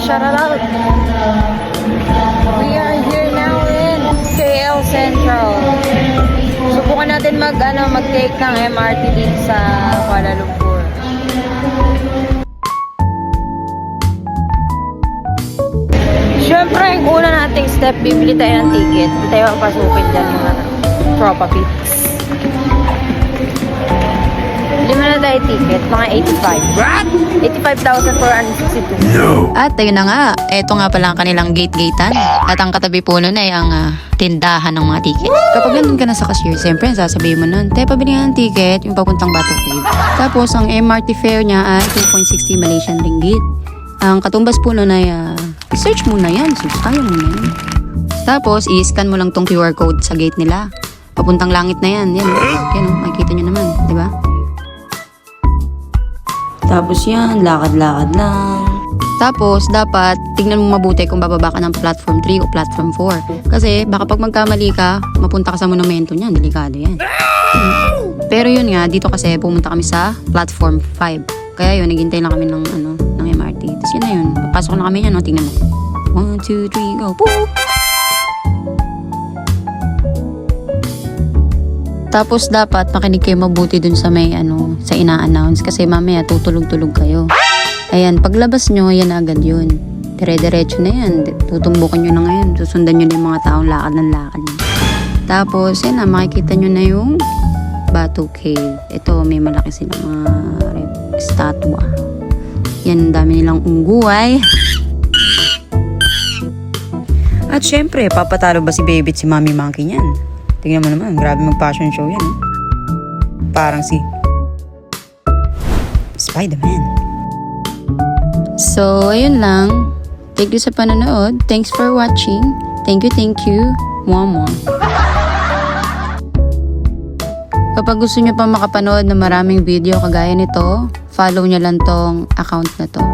shout out. We are here now in KL Central. Subukan natin mag-take ng MRT dito sa Kuala Lumpur. Siyempre, yung una nating step, bibili tayo ng ticket. Hindi tayo papasukin dyan yung tropa pics. Lima na tayo ticket, mga 85. What? 85,462. No. At ayun na nga, eto nga pala ang kanilang gate-gatean. At ang katabi po nun ay ang tindahan ng mga ticket. Kapag nandun ka na sa cashier, siyempre sasabihin mo nun, tayo pabili nga ng ticket, yung papuntang Batu Cave. Tapos ang MRT fare niya ay 2.60 Malaysian ringgit. Ang katumbas po nun ay search muna yan, kaya mo na yan. Tapos i-scan mo lang tong QR code sa gate nila. Papuntang langit na yan. Yan, makikita nyo naman, di ba? Tapos yan, lakad-lakad lang. Tapos, dapat tignan mo mabuti kung bababa ka ng platform 3 o platform 4. Kasi, baka pag magkamali ka, mapunta ka sa monumento niyan. Delikado yan. Pero yun nga, dito kasi pumunta kami sa platform 5. Kaya yun, naghintay lang kami ng MRT. Tapos yun na yun. Papasok na kami yan, no? Tingnan mo. 1, 2, 3, go. Boop! Tapos dapat makinig kayo mabuti dun sa may sa ina-announce kasi mamaya tutulog-tulog kayo. Ayan, paglabas nyo, yan agad yun. Dire-diretso na yan. Tutumbukin nyo na ngayon. Susundan nyo na yung mga taong lakad ng lakad. Tapos, yan na, makikita nyo na yung Batu Cave. Ito, may malaki silang mga statwa. Yan, dami nilang ungguay. At syempre, papatalo ba si Baby at si Mami Monkey niyan? Tingnan mo naman, grabe mag-fashion show yan. Parang si Spider-Man. So, ayun lang. Thank you sa panonood. Thanks for watching. Thank you. Mwah. Kapag gusto nyo pa makapanood ng maraming video kagaya nito, follow nyo lang tong account na to.